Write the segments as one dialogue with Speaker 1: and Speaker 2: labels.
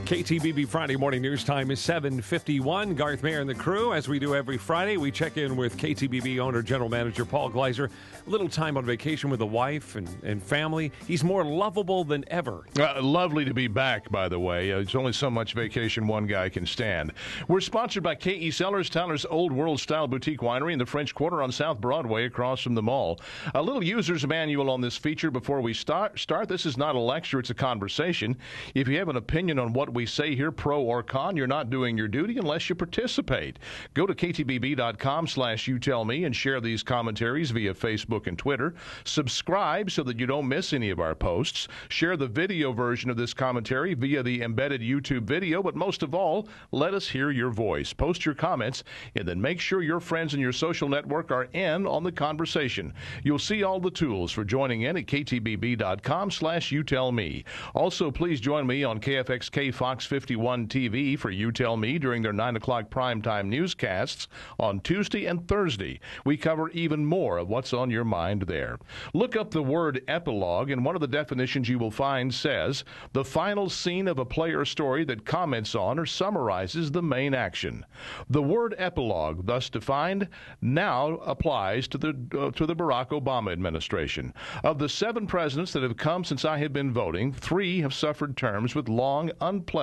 Speaker 1: KTBB Friday morning news time is 7:51. Garth Mayer and the crew, as we do every Friday, we check in with KTBB owner, general manager Paul Gleiser. A little time on vacation with the wife and family. He's more lovable than ever.
Speaker 2: Lovely to be back, by the way. It's only so much vacation one guy can stand. We're sponsored by K.E. Cellars, Tyler's Old World Style Boutique Winery in the French Quarter on South Broadway across from the mall. A little user's manual on this feature before we start. This is not a lecture, it's a conversation. If you have an opinion on what we say here, pro or con, you're not doing your duty unless you participate. Go to ktbb.com/youtellme and share these commentaries via Facebook and Twitter. Subscribe so that you don't miss any of our posts. Share the video version of this commentary via the embedded YouTube video, but most of all, let us hear your voice. Post your comments and then make sure your friends in your social network are in on the conversation. You'll see all the tools for joining in at ktbb.com/youtellme. Also, please join me on KFXK Fox 51 TV for You Tell Me during their 9 o'clock primetime newscasts on Tuesday and Thursday. We cover even more of what's on your mind there. Look up the word epilogue, and one of the definitions you will find says, the final scene of a player story that comments on or summarizes the main action. The word epilogue, thus defined, now applies to the Barack Obama administration. Of the 7 presidents that have come since I have been voting, 3 have suffered terms with long, unpleasant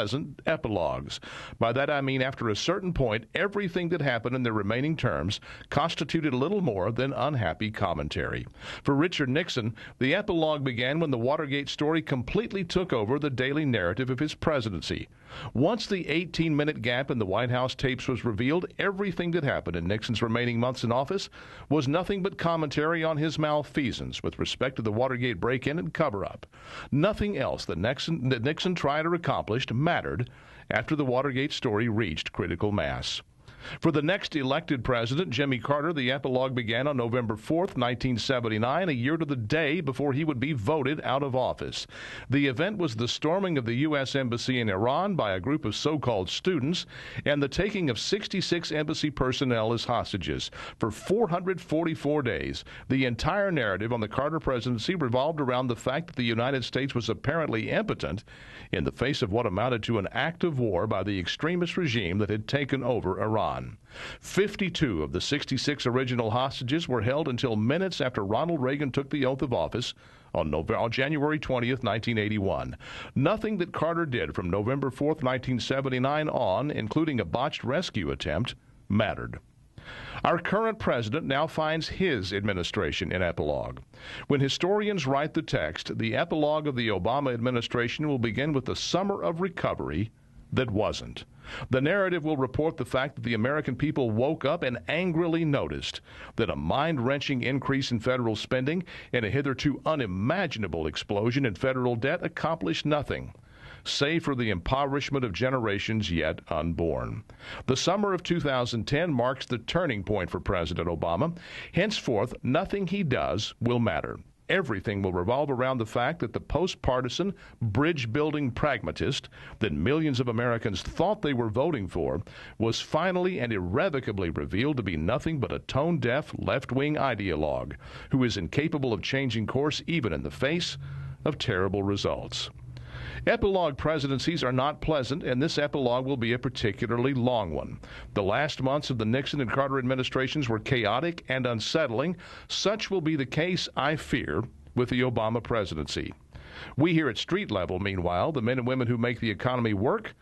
Speaker 2: epilogues. By that I mean after a certain point, everything that happened in their remaining terms constituted little more than unhappy commentary. For Richard Nixon, the epilogue began when the Watergate story completely took over the daily narrative of his presidency. Once the 18-minute gap in the White House tapes was revealed, everything that happened in Nixon's remaining months in office was nothing but commentary on his malfeasance with respect to the Watergate break-in and cover-up. Nothing else that Nixon tried or accomplished mattered after the Watergate story reached critical mass. For the next elected president, Jimmy Carter, the epilogue began on November 4th, 1979, a year to the day before he would be voted out of office. The event was the storming of the U.S. Embassy in Iran by a group of so-called students and the taking of 66 embassy personnel as hostages. For 444 days, the entire narrative on the Carter presidency revolved around the fact that the United States was apparently impotent in the face of what amounted to an act of war by the extremist regime that had taken over Iran. 52 of the 66 original hostages were held until minutes after Ronald Reagan took the oath of office on January 20th, 1981. Nothing that Carter did from November 4th, 1979 on, including a botched rescue attempt, mattered. Our current president now finds his administration in epilogue. When historians write the text, the epilogue of the Obama administration will begin with the summer of recovery that wasn't. The narrative will report the fact that the American people woke up and angrily noticed that a mind-wrenching increase in federal spending and a hitherto unimaginable explosion in federal debt accomplished nothing, save for the impoverishment of generations yet unborn. The summer of 2010 marks the turning point for President Obama. Henceforth, nothing he does will matter. Everything will revolve around the fact that the post-partisan, bridge-building pragmatist that millions of Americans thought they were voting for was finally and irrevocably revealed to be nothing but a tone-deaf, left-wing ideologue who is incapable of changing course even in the face of terrible results. Epilogue presidencies are not pleasant, and this epilogue will be a particularly long one. The last months of the Nixon and Carter administrations were chaotic and unsettling. Such will be the case, I fear, with the Obama presidency. We here at street level, meanwhile, the men and women who make the economy work,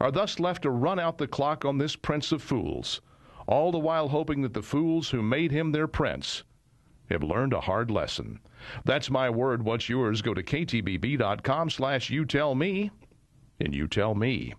Speaker 2: are thus left to run out the clock on this prince of fools, all the while hoping that the fools who made him their prince have learned a hard lesson. That's my word. What's yours? Go to ktbb.com/youtellme, and you tell me.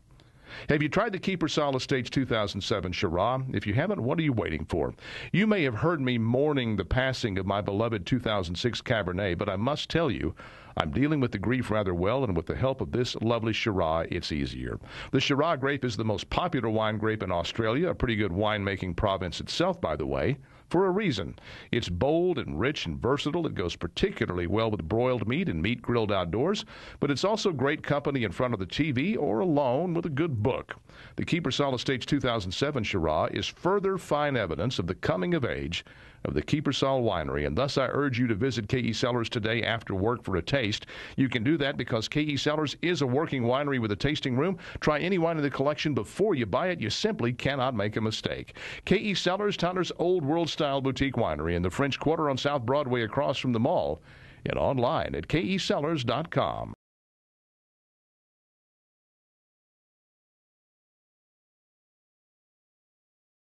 Speaker 2: Have you tried the Keeper Solid Stage 2007 Shiraz? If you haven't, what are you waiting for? You may have heard me mourning the passing of my beloved 2006 Cabernet, but I must tell you, I'm dealing with the grief rather well, and with the help of this lovely Shiraz, it's easier. The Shiraz grape is the most popular wine grape in Australia, a pretty good winemaking province itself, by the way, for a reason. It's bold and rich and versatile. It goes particularly well with broiled meat and meat grilled outdoors, but it's also great company in front of the TV or alone with a good book. The Keepersall Estates 2007 Shiraz is further fine evidence of the coming of age of the Keepersall Winery, and thus I urge you to visit K.E. Cellars today after work for a taste. You can do that because K.E. Cellars is a working winery with a tasting room. Try any wine in the collection before you buy it. You simply cannot make a mistake. K.E. Cellars, Tyler's Old World-style boutique winery in the French Quarter on South Broadway across from the mall, and online at KECellars.com.